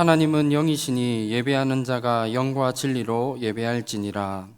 하나님은 영이시니 예배하는 자가 영과 진리로 예배할지니라.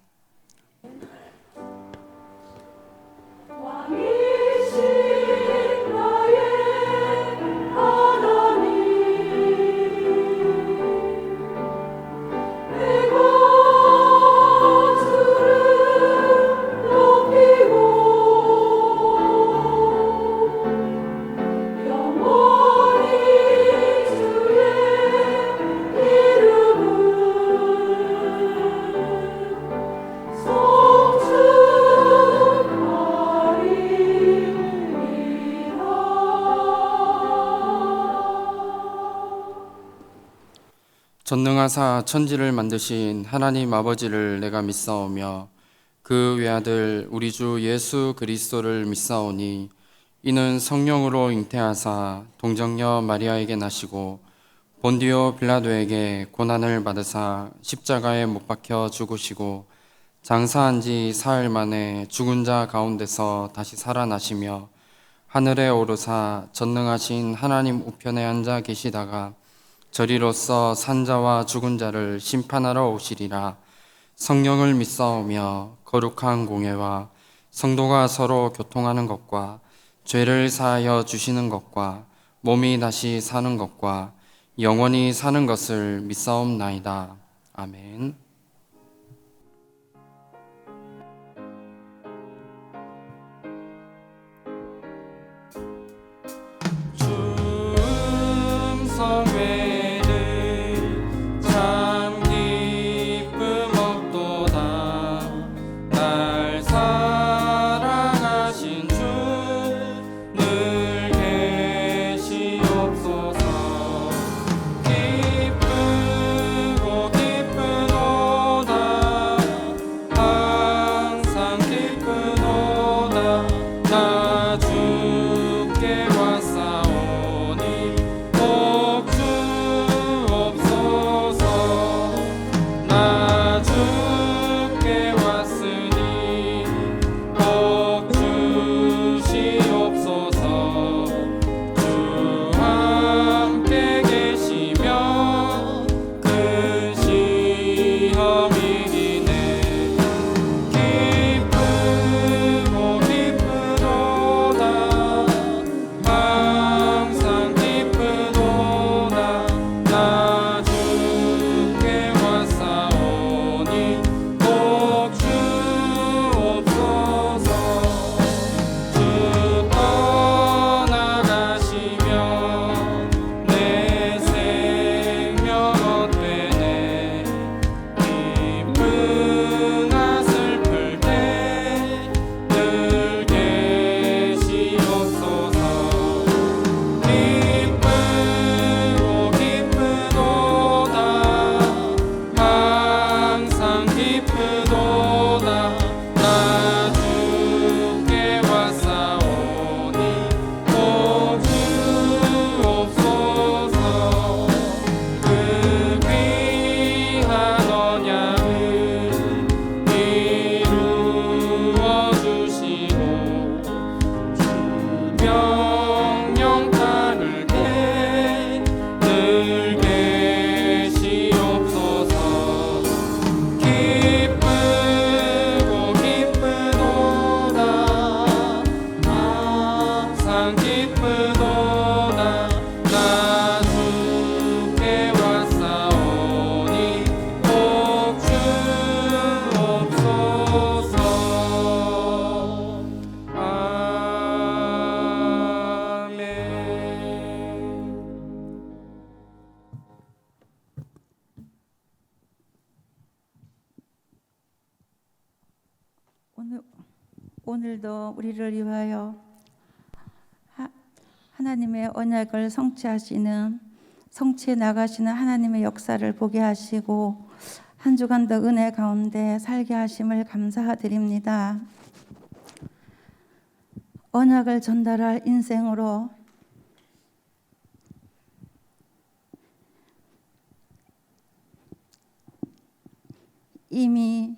전능하사 천지를 만드신 하나님 아버지를 내가 믿사오며 그 외아들 우리 주 예수 그리스도를 믿사오니 이는 성령으로 잉태하사 동정녀 마리아에게 나시고 본디오 빌라도에게 고난을 받으사 십자가에 못 박혀 죽으시고 장사한 지 사흘 만에 죽은 자 가운데서 다시 살아나시며 하늘에 오르사 전능하신 하나님 우편에 앉아 계시다가 저리로서 산자와 죽은 자를 심판하러 오시리라. 성령을 믿사오며 거룩한 공예와 성도가 서로 교통하는 것과 죄를 사하여 주시는 것과 몸이 다시 사는 것과 영원히 사는 것을 믿사옵나이다. 아멘. 오늘도 우리를 위하여 하나님의 언약을 성취해 나가시는 하나님의 역사를 보게 하시고 한 주간도 은혜 가운데 살게 하심을 감사드립니다. 언약을 전달할 인생으로 이미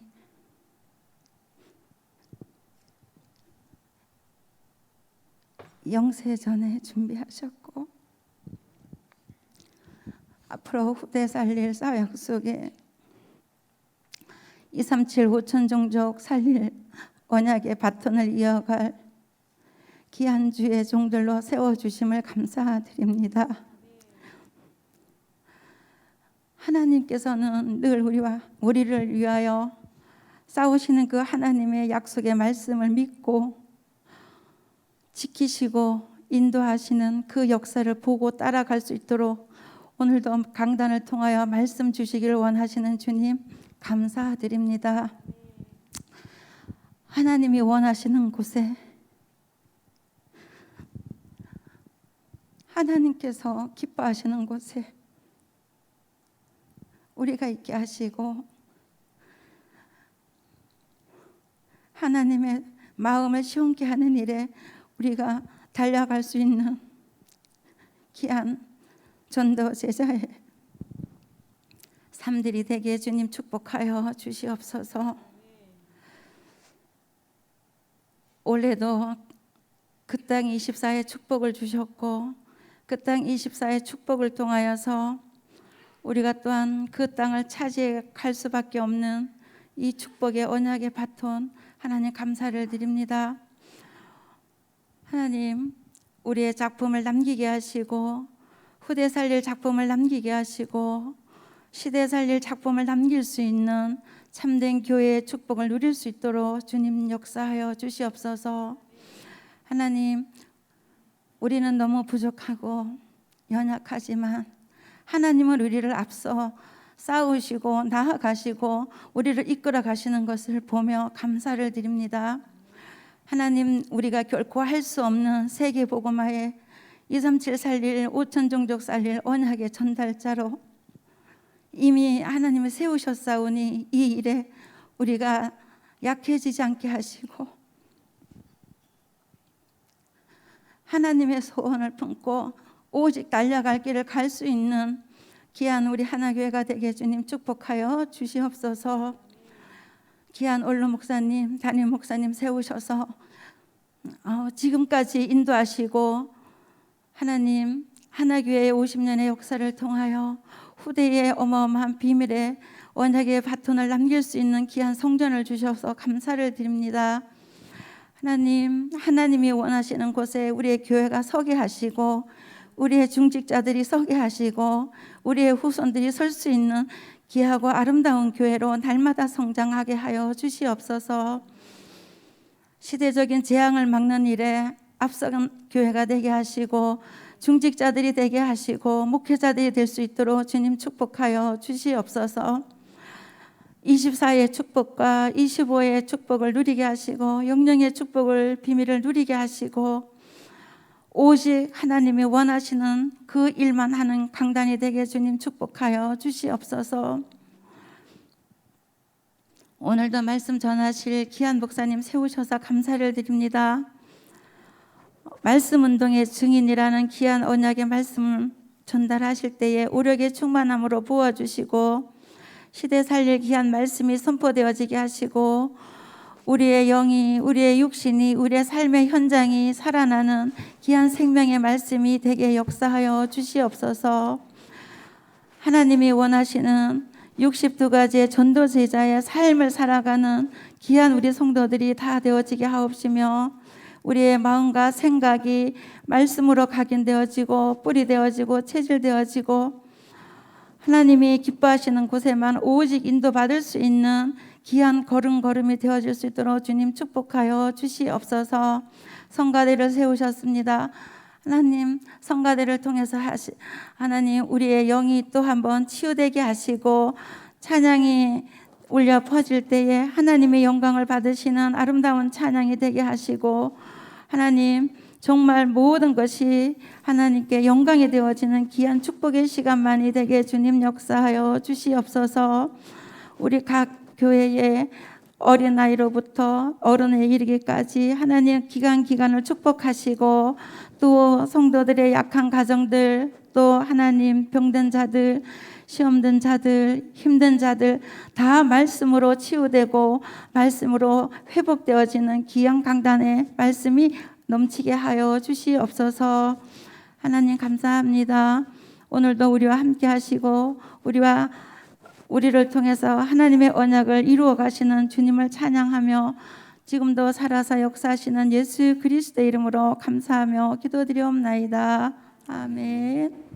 영세 전에 준비하셨고 앞으로 후대 살릴 사역 속에 237 5천 종족 살릴 언약의 바톤을 이어갈 귀한 주의 종들로 세워주심을 감사드립니다. 하나님께서는 늘 우리를 위하여 싸우시는 그 하나님의 약속의 말씀을 믿고 지키시고 인도하시는 그 역사를 보고 따라갈 수 있도록 오늘도 강단을 통하여 말씀 주시기를 원하시는 주님 감사드립니다. 하나님이 원하시는 곳에 하나님께서 기뻐하시는 곳에 우리가 있게 하시고 하나님의 마음을 시원케 하는 일에 우리가 달려갈 수 있는 귀한 전도 제자의 삶들이 되게 주님 축복하여 주시옵소서. 올해도 그 땅 24의 축복을 주셨고 그 땅 24의 축복을 통하여서 우리가 또한 그 땅을 차지해 갈 수밖에 없는 이 축복의 언약의 바톤 하나님 감사를 드립니다. 하나님 우리의 작품을 남기게 하시고 후대 살릴 작품을 남기게 하시고 시대 살릴 작품을 남길 수 있는 참된 교회의 축복을 누릴 수 있도록 주님 역사하여 주시옵소서. 하나님 우리는 너무 부족하고 연약하지만 하나님은 우리를 앞서 싸우시고 나아가시고 우리를 이끌어 가시는 것을 보며 감사를 드립니다. 하나님 우리가 결코 할 수 없는 세계복음화에 237 살릴 5천 종족 살릴 언약의 전달자로 이미 하나님을 세우셨사오니 이 일에 우리가 약해지지 않게 하시고 하나님의 소원을 품고 오직 달려갈 길을 갈 수 있는 귀한 우리 하나교회가 되게 주님 축복하여 주시옵소서. 귀한 올로 목사님, 담임 목사님 세우셔서 지금까지 인도하시고 하나님 하나교회의 50년의 역사를 통하여 후대의 어마어마한 비밀의 언약의 바톤을 남길 수 있는 귀한 성전을 주셔서 감사를 드립니다. 하나님, 하나님이 원하시는 곳에 우리의 교회가 서게 하시고 우리의 중직자들이 서게 하시고 우리의 후손들이 설 수 있는 귀하고 아름다운 교회로 날마다 성장하게 하여 주시옵소서. 시대적인 재앙을 막는 일에 앞서간 교회가 되게 하시고 중직자들이 되게 하시고 목회자들이 될 수 있도록 주님 축복하여 주시옵소서. 24의 축복과 25의 축복을 누리게 하시고 영령의 축복을 비밀을 누리게 하시고 오직 하나님이 원하시는 그 일만 하는 강단이 되게 주님 축복하여 주시옵소서. 오늘도 말씀 전하실 귀한 목사님 세우셔서 감사를 드립니다. 말씀 운동의 증인이라는 귀한 언약의 말씀을 전달하실 때에 오력의 충만함으로 부어주시고 시대 살릴 귀한 말씀이 선포되어지게 하시고 우리의 영이, 우리의 육신이, 우리의 삶의 현장이 살아나는 귀한 생명의 말씀이 되게 역사하여 주시옵소서. 하나님이 원하시는 62가지의 전도 제자의 삶을 살아가는 귀한 우리 성도들이 다 되어지게 하옵시며 우리의 마음과 생각이 말씀으로 각인되어지고 뿌리되어지고 체질되어지고 하나님이 기뻐하시는 곳에만 오직 인도받을 수 있는 귀한 걸음걸음이 되어질 수 있도록 주님 축복하여 주시옵소서. 성가대를 세우셨습니다. 하나님 성가대를 통해서 하나님 우리의 영이 또 한번 치유되게 하시고 찬양이 울려 퍼질 때에 하나님의 영광을 받으시는 아름다운 찬양이 되게 하시고 하나님 정말 모든 것이 하나님께 영광이 되어지는 귀한 축복의 시간만이 되게 주님 역사하여 주시옵소서. 우리 각 교회의 어린아이로부터 어른에 이르기까지 하나님 기간을 축복하시고 또 성도들의 약한 가정들 또 하나님 병든 자들 시험든 자들 힘든 자들 다 말씀으로 치유되고 말씀으로 회복되어지는 귀한 강단의 말씀이 넘치게 하여 주시옵소서. 하나님 감사합니다. 오늘도 우리와 함께 하시고 우리를 통해서 하나님의 언약을 이루어 가시는 주님을 찬양하며 지금도 살아서 역사하시는 예수 그리스도의 이름으로 감사하며 기도드리옵나이다. 아멘.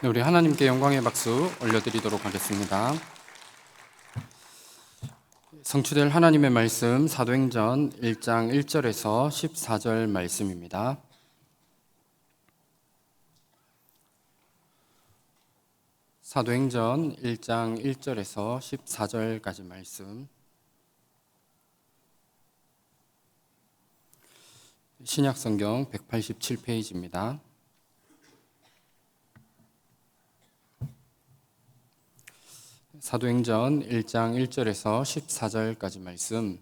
네, 우리 하나님께 영광의 박수 올려드리도록 하겠습니다. 성취될 하나님의 말씀 사도행전 1장 1절에서 14절 말씀입니다. 사도행전 1장 1절에서 14절까지 말씀. 신약성경 187페이지입니다. 사도행전 1장 1절에서 14절까지 말씀,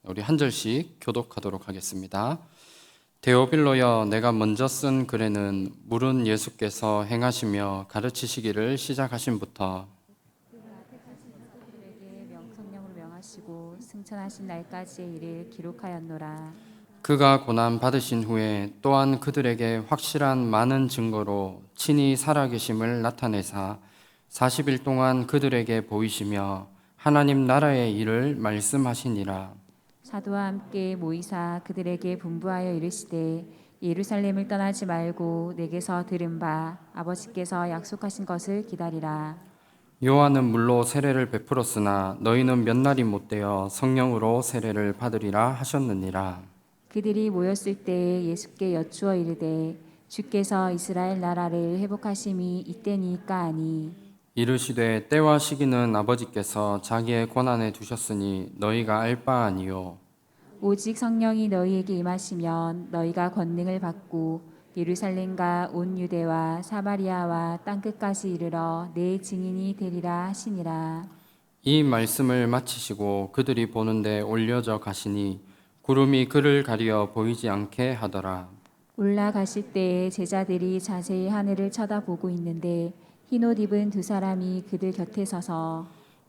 우리 한 절씩 교독하도록 하겠습니다. 데오빌로여, 내가 먼저 쓴 글에는 물은 예수께서 행하시며 가르치시기를 시작하신부터 그들에게 명성령으로 명하시고 승천하신 날까지의 일을 기록하였노라. 그가 고난 받으신 후에 또한 그들에게 확실한 많은 증거로 친히 살아계심을 나타내사 40일 동안 그들에게 보이시며 하나님 나라의 일을 말씀하시니라. 사도와 함께 모이사 그들에게 분부하여 이르시되 예루살렘을 떠나지 말고 내게서 들은 바 아버지께서 약속하신 것을 기다리라. 요한은 물로 세례를 베풀었으나 너희는 몇 날이 못되어 성령으로 세례를 받으리라 하셨느니라. 그들이 모였을 때 예수께 여쭈어 이르되 주께서 이스라엘 나라를 회복하심이 이때니까 하니 이르시되 때와 시기는 아버지께서 자기의 권한에 두셨으니 너희가 알 바 아니요. 오직 성령이 너희에게 임하시면 너희가 권능을 받고 예루살렘과 온 유대와 사마리아와 땅끝까지 이르러 내 증인이 되리라 하시니라. 이 말씀을 마치시고 그들이 보는데 올려져 가시니 구름이 그를 가리어 보이지 않게 하더라. 올라가실 때에 제자들이 자세히 하늘을 쳐다보고 있는데 흰옷 입은 두 사람이 그들 곁에 서서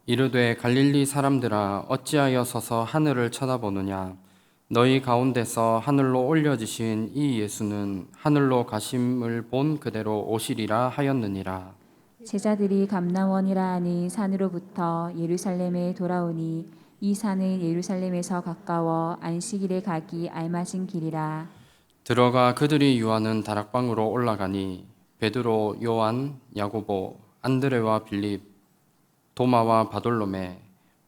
이르되 갈릴리 사람들아 어찌하여 서서 하늘을 쳐다보느냐. 너희 가운데서 하늘로 올려지신 이 예수는 하늘로 가심을 본 그대로 오시리라 하였느니라. 제자들이 감람원이라 하는 산으로부터 예루살렘에 돌아오니 이 산은 예루살렘에서 가까워 안식일에 가기 알맞은 길이라. 들어가 그들이 유하는 다락방으로 올라가니 베드로, 요한, 야고보, 안드레와 빌립, 도마와 바돌로메,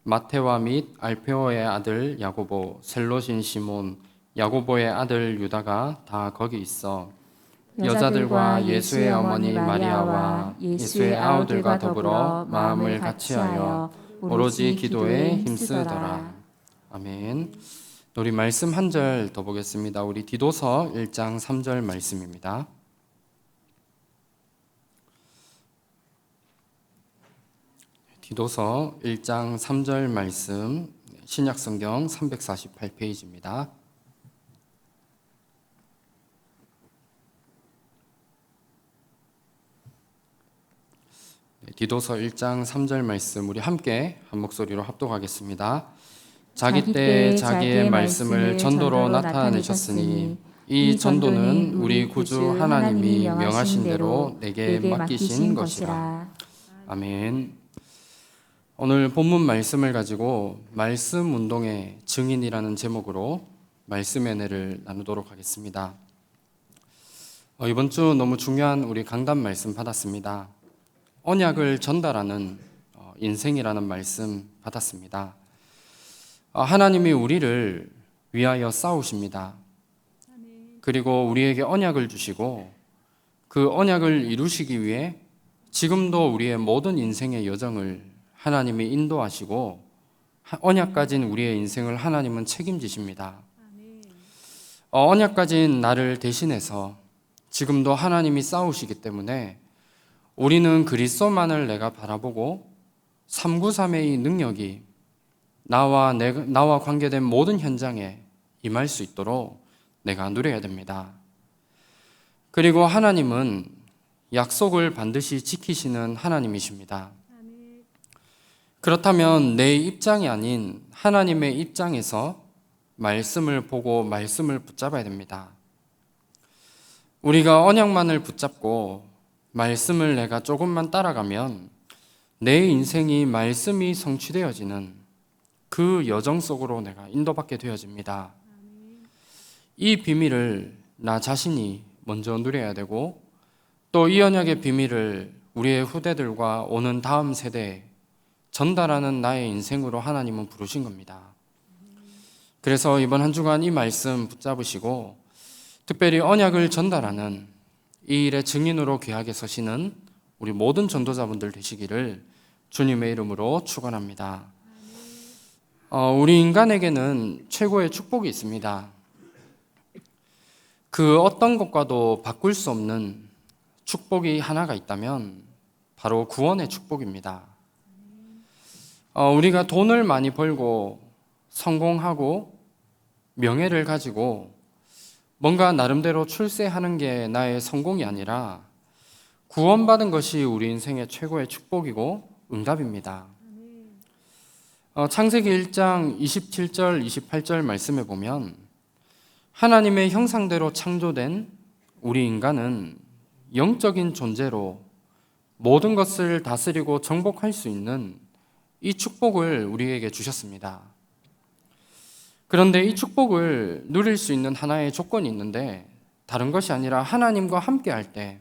마테와 및 알페오의 아들 야고보, 셀롯인 시몬, 야고보의 아들 유다가 다 거기 있어 여자들과 예수의 어머니 마리아와 예수의 아우들과 더불어 마음을 같이하여 오로지 기도에 힘쓰더라. 아멘. 우리 말씀 한 절 더 보겠습니다. 우리 디도서 1장 3절 말씀입니다. 디도서 1장 3절 말씀, 신약성경 348페이지입니다. 디도서 1장 3절 말씀 우리 함께 한 목소리로 합독하겠습니다. 자기 때 자기의 말씀을 전도로 나타내셨으니 이 전도는 우리 구주 하나님이 명하신 대로 내게 맡기신 것이라. 아멘. 오늘 본문 말씀을 가지고 말씀 운동의 증인이라는 제목으로 말씀의 은혜를 나누도록 하겠습니다. 이번 주 너무 중요한 우리 강단 말씀 받았습니다. 언약을 전달하는 인생이라는 말씀 받았습니다. 하나님이 우리를 위하여 싸우십니다. 그리고 우리에게 언약을 주시고 그 언약을 이루시기 위해 지금도 우리의 모든 인생의 여정을 하나님이 인도하시고 언약 가진 우리의 인생을 하나님은 책임지십니다. 언약 가진 나를 대신해서 지금도 하나님이 싸우시기 때문에 우리는 그리스도만을 내가 바라보고 393의 능력이 나와 관계된 모든 현장에 임할 수 있도록 내가 누려야 됩니다. 그리고 하나님은 약속을 반드시 지키시는 하나님이십니다. 그렇다면 내 입장이 아닌 하나님의 입장에서 말씀을 보고 말씀을 붙잡아야 됩니다. 우리가 언약만을 붙잡고 말씀을 내가 조금만 따라가면 내 인생이 말씀이 성취되어지는 그 여정 속으로 내가 인도받게 되어집니다. 이 비밀을 나 자신이 먼저 누려야 되고 또 이 언약의 비밀을 우리의 후대들과 오는 다음 세대에 전달하는 나의 인생으로 하나님은 부르신 겁니다. 그래서 이번 한 주간 이 말씀 붙잡으시고 특별히 언약을 전달하는 이 일의 증인으로 귀하게 서시는 우리 모든 전도자분들 되시기를 주님의 이름으로 축원합니다. 우리 인간에게는 최고의 축복이 있습니다. 그 어떤 것과도 바꿀 수 없는 축복이 하나가 있다면 바로 구원의 축복입니다. 우리가 돈을 많이 벌고 성공하고 명예를 가지고 뭔가 나름대로 출세하는 게 나의 성공이 아니라 구원받은 것이 우리 인생의 최고의 축복이고 응답입니다. 창세기 1장 27절 28절 말씀에 보면 하나님의 형상대로 창조된 우리 인간은 영적인 존재로 모든 것을 다스리고 정복할 수 있는 이 축복을 우리에게 주셨습니다. 그런데 이 축복을 누릴 수 있는 하나의 조건이 있는데 다른 것이 아니라 하나님과 함께 할 때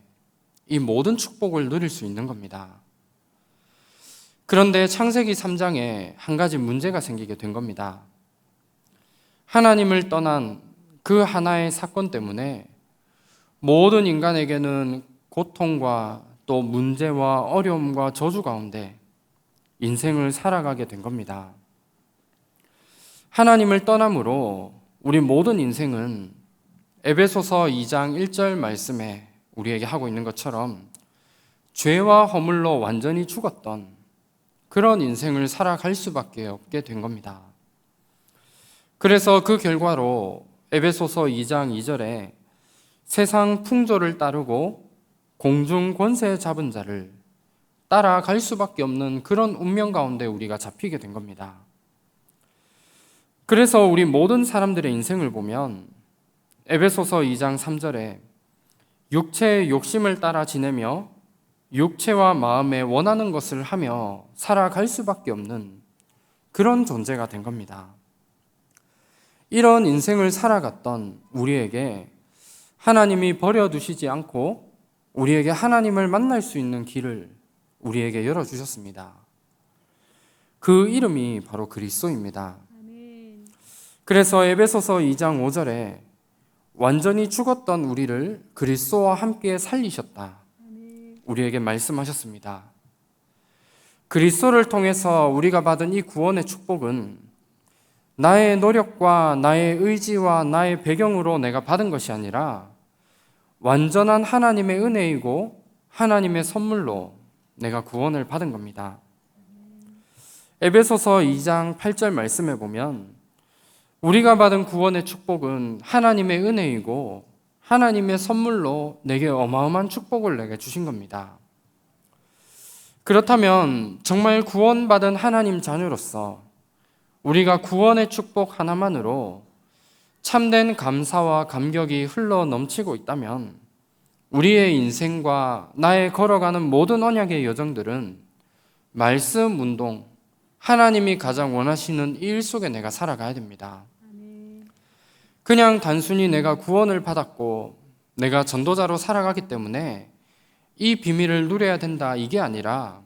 이 모든 축복을 누릴 수 있는 겁니다. 그런데 창세기 3장에 한 가지 문제가 생기게 된 겁니다. 하나님을 떠난 그 하나의 사건 때문에 모든 인간에게는 고통과 또 문제와 어려움과 저주 가운데 인생을 살아가게 된 겁니다. 하나님을 떠남으로 우리 모든 인생은 에베소서 2장 1절 말씀에 우리에게 하고 있는 것처럼 죄와 허물로 완전히 죽었던 그런 인생을 살아갈 수밖에 없게 된 겁니다. 그래서 그 결과로 에베소서 2장 2절에 세상 풍조를 따르고 공중 권세 잡은 자를 따라갈 수밖에 없는 그런 운명 가운데 우리가 잡히게 된 겁니다. 그래서 우리 모든 사람들의 인생을 보면 에베소서 2장 3절에 육체의 욕심을 따라 지내며 육체와 마음에 원하는 것을 하며 살아갈 수밖에 없는 그런 존재가 된 겁니다. 이런 인생을 살아갔던 우리에게 하나님이 버려두시지 않고 우리에게 하나님을 만날 수 있는 길을 우리에게 열어주셨습니다. 그 이름이 바로 그리스도입니다. 그래서 에베소서 2장 5절에 완전히 죽었던 우리를 그리스도와 함께 살리셨다. 우리에게 말씀하셨습니다. 그리스도를 통해서 우리가 받은 이 구원의 축복은 나의 노력과 나의 의지와 나의 배경으로 내가 받은 것이 아니라 완전한 하나님의 은혜이고 하나님의 선물로 내가 구원을 받은 겁니다. 에베소서 2장 8절 말씀에 보면 우리가 받은 구원의 축복은 하나님의 은혜이고 하나님의 선물로 내게 어마어마한 축복을 내게 주신 겁니다. 그렇다면 정말 구원받은 하나님 자녀로서 우리가 구원의 축복 하나만으로 참된 감사와 감격이 흘러 넘치고 있다면 우리의 인생과 나의 걸어가는 모든 언약의 여정들은 말씀 운동, 하나님이 가장 원하시는 일 속에 내가 살아가야 됩니다. 그냥 단순히 내가 구원을 받았고 내가 전도자로 살아가기 때문에 이 비밀을 누려야 된다 이게 아니라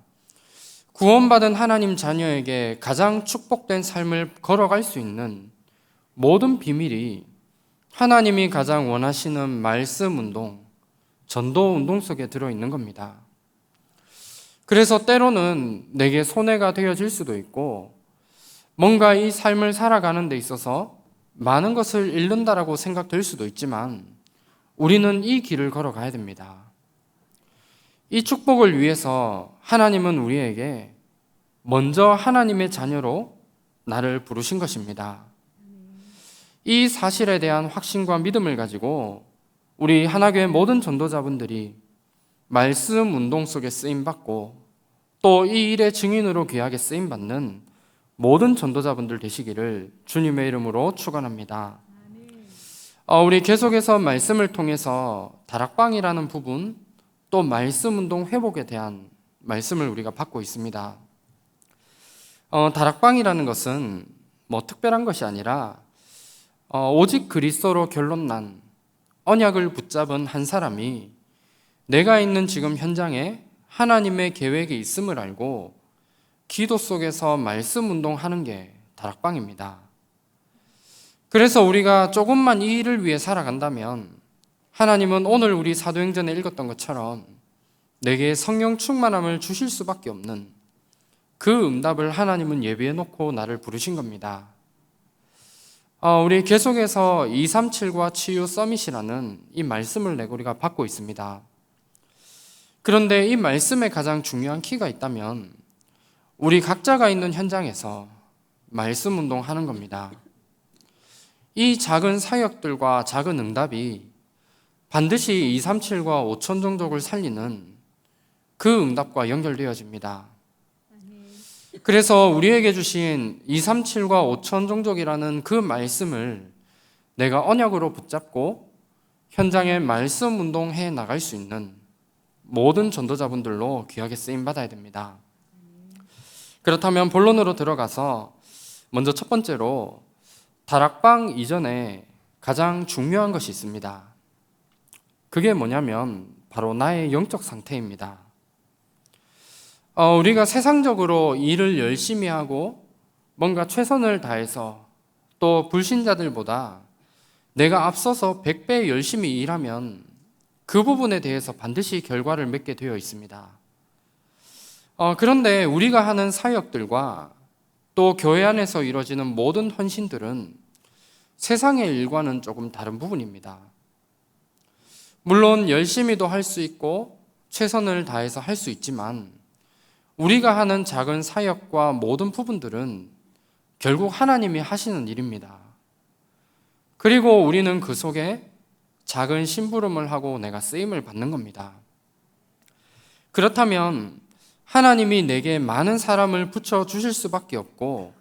구원받은 하나님 자녀에게 가장 축복된 삶을 걸어갈 수 있는 모든 비밀이 하나님이 가장 원하시는 말씀 운동, 전도 운동 속에 들어있는 겁니다. 그래서 때로는 내게 손해가 되어질 수도 있고 뭔가 이 삶을 살아가는 데 있어서 많은 것을 잃는다라고 생각될 수도 있지만 우리는 이 길을 걸어가야 됩니다. 이 축복을 위해서 하나님은 우리에게 먼저 하나님의 자녀로 나를 부르신 것입니다. 이 사실에 대한 확신과 믿음을 가지고 우리 하나교회 모든 전도자분들이 말씀 운동 속에 쓰임받고 또 이 일의 증인으로 귀하게 쓰임받는 모든 전도자분들 되시기를 주님의 이름으로 축원합니다. 우리 계속해서 말씀을 통해서 다락방이라는 부분 또 말씀 운동 회복에 대한 말씀을 우리가 받고 있습니다. 다락방이라는 것은 뭐 특별한 것이 아니라 오직 그리스도로 결론난 언약을 붙잡은 한 사람이 내가 있는 지금 현장에 하나님의 계획이 있음을 알고 기도 속에서 말씀 운동하는 게 다락방입니다. 그래서 우리가 조금만 이 일을 위해 살아간다면 하나님은 오늘 우리 사도행전에 읽었던 것처럼 내게 성령 충만함을 주실 수밖에 없는 그 응답을 하나님은 예비해 놓고 나를 부르신 겁니다. 우리 계속해서 237과 치유 서밋이라는 이 말씀을 우리가 받고 있습니다. 그런데 이 말씀에 가장 중요한 키가 있다면 우리 각자가 있는 현장에서 말씀 운동하는 겁니다. 이 작은 사역들과 작은 응답이 반드시 237과 5천 종족을 살리는 그 응답과 연결되어집니다. 그래서 우리에게 주신 237과 5천 종족이라는 그 말씀을 내가 언약으로 붙잡고 현장에 말씀 운동해 나갈 수 있는 모든 전도자분들로 귀하게 쓰임받아야 됩니다. 그렇다면 본론으로 들어가서 먼저 첫 번째로 다락방 이전에 가장 중요한 것이 있습니다. 그게 뭐냐면 바로 나의 영적 상태입니다. 우리가 세상적으로 일을 열심히 하고 뭔가 최선을 다해서 또 불신자들보다 내가 앞서서 100배 열심히 일하면 그 부분에 대해서 반드시 결과를 맺게 되어 있습니다. 그런데 우리가 하는 사역들과 또 교회 안에서 이루어지는 모든 헌신들은 세상의 일과는 조금 다른 부분입니다. 물론 열심히도 할 수 있고 최선을 다해서 할 수 있지만 우리가 하는 작은 사역과 모든 부분들은 결국 하나님이 하시는 일입니다. 그리고 우리는 그 속에 작은 심부름을 하고 내가 쓰임을 받는 겁니다. 그렇다면 하나님이 내게 많은 사람을 붙여주실 수밖에 없고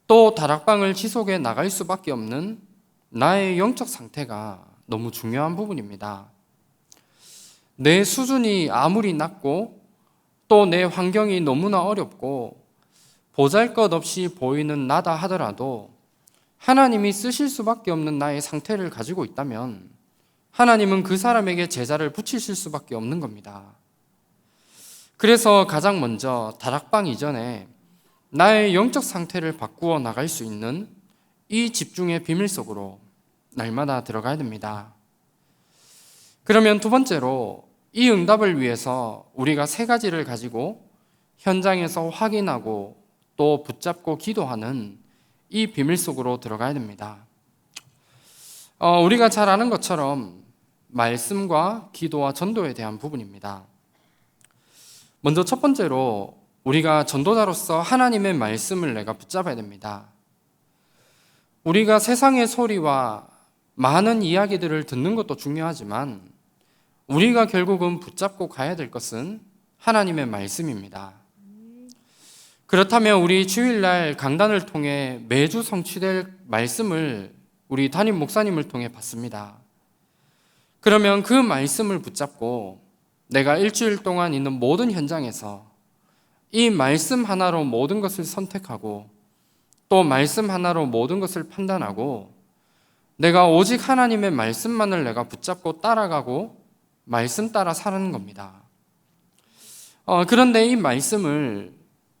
또 다락방을 지속해 나갈 수밖에 없는 나의 영적 상태가 너무 중요한 부분입니다. 내 수준이 아무리 낮고 또 내 환경이 너무나 어렵고 보잘것없이 보이는 나다 하더라도 하나님이 쓰실 수밖에 없는 나의 상태를 가지고 있다면 하나님은 그 사람에게 제자를 붙이실 수밖에 없는 겁니다. 그래서 가장 먼저 다락방 이전에 나의 영적 상태를 바꾸어 나갈 수 있는 이 집중의 비밀 속으로 날마다 들어가야 됩니다. 그러면 두 번째로 이 응답을 위해서 우리가 세 가지를 가지고 현장에서 확인하고 또 붙잡고 기도하는 이 비밀 속으로 들어가야 됩니다. 우리가 잘 아는 것처럼 말씀과 기도와 전도에 대한 부분입니다. 먼저 첫 번째로 우리가 전도자로서 하나님의 말씀을 내가 붙잡아야 됩니다. 우리가 세상의 소리와 많은 이야기들을 듣는 것도 중요하지만 우리가 결국은 붙잡고 가야 될 것은 하나님의 말씀입니다. 그렇다면 우리 주일날 강단을 통해 매주 성취될 말씀을 우리 담임 목사님을 통해 받습니다. 그러면 그 말씀을 붙잡고 내가 일주일 동안 있는 모든 현장에서 이 말씀 하나로 모든 것을 선택하고 또 말씀 하나로 모든 것을 판단하고 내가 오직 하나님의 말씀만을 내가 붙잡고 따라가고 말씀 따라 사는 겁니다. 그런데 이 말씀을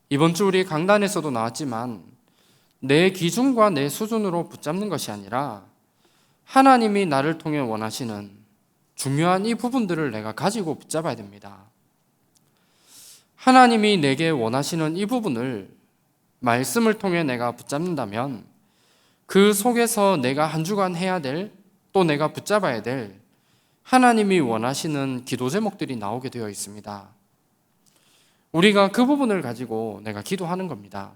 이번 주 우리 강단에서도 나왔지만 내 기준과 내 수준으로 붙잡는 것이 아니라 하나님이 나를 통해 원하시는 중요한 이 부분들을 내가 가지고 붙잡아야 됩니다. 하나님이 내게 원하시는 이 부분을 말씀을 통해 내가 붙잡는다면 그 속에서 내가 한 주간 해야 될, 또 내가 붙잡아야 될 하나님이 원하시는 기도 제목들이 나오게 되어 있습니다. 우리가 그 부분을 가지고 내가 기도하는 겁니다.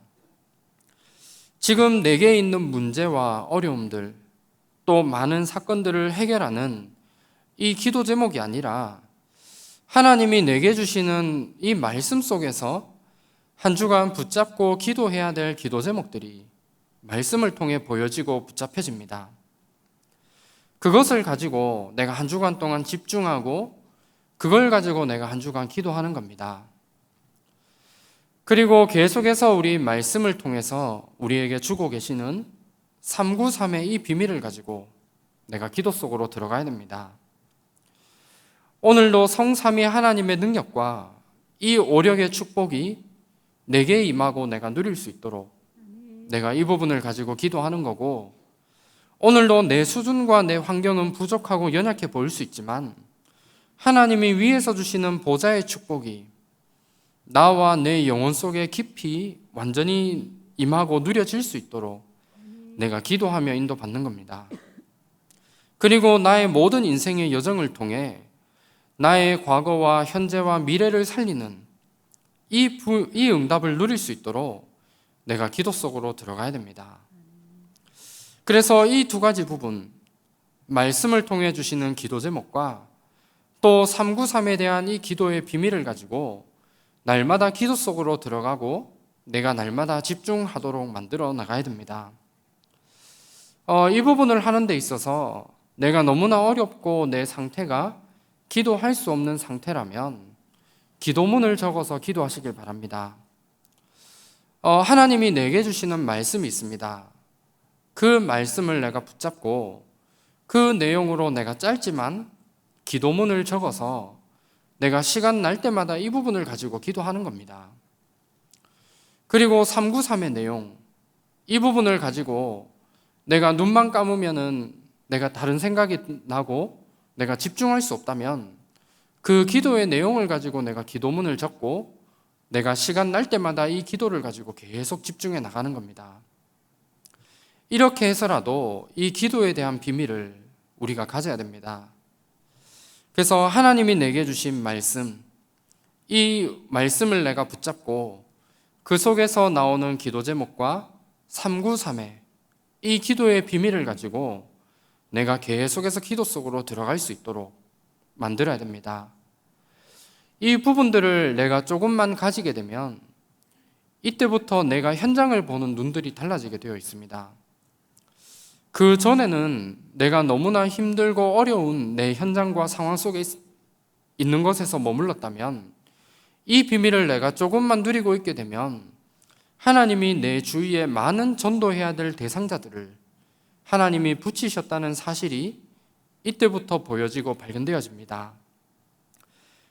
지금 내게 있는 문제와 어려움들, 또 많은 사건들을 해결하는 이 기도 제목이 아니라 하나님이 내게 주시는 이 말씀 속에서 한 주간 붙잡고 기도해야 될 기도 제목들이 말씀을 통해 보여지고 붙잡혀집니다. 그것을 가지고 내가 한 주간 동안 집중하고 그걸 가지고 내가 한 주간 기도하는 겁니다. 그리고 계속해서 우리 말씀을 통해서 우리에게 주고 계시는 393의 이 비밀을 가지고 내가 기도 속으로 들어가야 됩니다. 오늘도 성삼위 하나님의 능력과 이 오력의 축복이 내게 임하고 내가 누릴 수 있도록 내가 이 부분을 가지고 기도하는 거고, 오늘도 내 수준과 내 환경은 부족하고 연약해 보일 수 있지만 하나님이 위에서 주시는 보좌의 축복이 나와 내 영혼 속에 깊이 완전히 임하고 누려질 수 있도록 내가 기도하며 인도받는 겁니다. 그리고 나의 모든 인생의 여정을 통해 나의 과거와 현재와 미래를 살리는 이 응답을 누릴 수 있도록 내가 기도 속으로 들어가야 됩니다. 그래서 이 두 가지 부분, 말씀을 통해 주시는 기도 제목과 또 393에 대한 이 기도의 비밀을 가지고 날마다 기도 속으로 들어가고 내가 날마다 집중하도록 만들어 나가야 됩니다. 이 부분을 하는 데 있어서 내가 너무나 어렵고 내 상태가 기도할 수 없는 상태라면 기도문을 적어서 기도하시길 바랍니다. 하나님이 내게 주시는 말씀이 있습니다. 그 말씀을 내가 붙잡고 그 내용으로 내가 짧지만 기도문을 적어서 내가 시간 날 때마다 이 부분을 가지고 기도하는 겁니다. 그리고 393의 내용, 이 부분을 가지고 내가 눈만 감으면은 내가 다른 생각이 나고 내가 집중할 수 없다면 그 기도의 내용을 가지고 내가 기도문을 적고 내가 시간 날 때마다 이 기도를 가지고 계속 집중해 나가는 겁니다. 이렇게 해서라도 이 기도에 대한 비밀을 우리가 가져야 됩니다. 그래서 하나님이 내게 주신 말씀, 이 말씀을 내가 붙잡고 그 속에서 나오는 기도 제목과 393의 이 기도의 비밀을 가지고 내가 계속해서 기도 속으로 들어갈 수 있도록 만들어야 됩니다. 이 부분들을 내가 조금만 가지게 되면 이때부터 내가 현장을 보는 눈들이 달라지게 되어 있습니다. 그 전에는 내가 너무나 힘들고 어려운 내 현장과 상황 속에 있는 것에서 머물렀다면 이 비밀을 내가 조금만 누리고 있게 되면 하나님이 내 주위에 많은 전도해야 될 대상자들을 하나님이 붙이셨다는 사실이 이때부터 보여지고 발견되어집니다.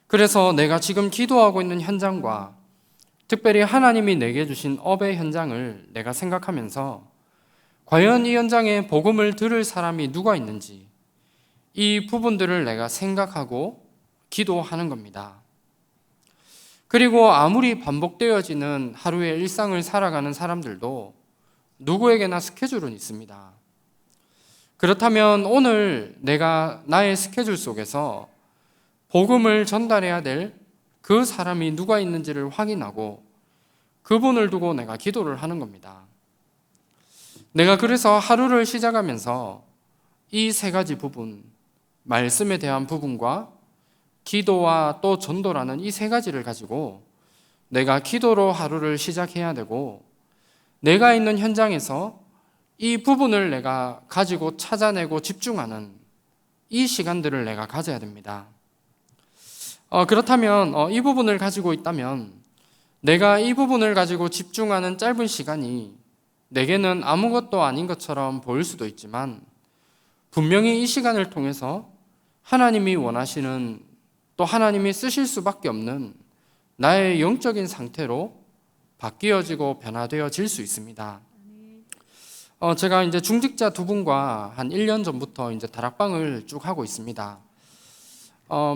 그래서 내가 지금 기도하고 있는 현장과 특별히 하나님이 내게 주신 업의 현장을 내가 생각하면서 과연 이 현장에 복음을 들을 사람이 누가 있는지 이 부분들을 내가 생각하고 기도하는 겁니다. 그리고 아무리 반복되어지는 하루의 일상을 살아가는 사람들도 누구에게나 스케줄은 있습니다. 그렇다면 오늘 내가 나의 스케줄 속에서 복음을 전달해야 될 그 사람이 누가 있는지를 확인하고 그분을 두고 내가 기도를 하는 겁니다. 내가 그래서 하루를 시작하면서 이 세 가지 부분, 말씀에 대한 부분과 기도와 또 전도라는 이 세 가지를 가지고 내가 기도로 하루를 시작해야 되고, 내가 있는 현장에서 이 부분을 내가 가지고 찾아내고 집중하는 이 시간들을 내가 가져야 됩니다. 그렇다면 이 부분을 가지고 있다면 내가 이 부분을 가지고 집중하는 짧은 시간이 내게는 아무것도 아닌 것처럼 보일 수도 있지만 분명히 이 시간을 통해서 하나님이 원하시는, 또 하나님이 쓰실 수밖에 없는 나의 영적인 상태로 바뀌어지고 변화되어질 수 있습니다. 제가 이제 중직자 두 분과 한 1년 전부터 이제 다락방을 쭉 하고 있습니다.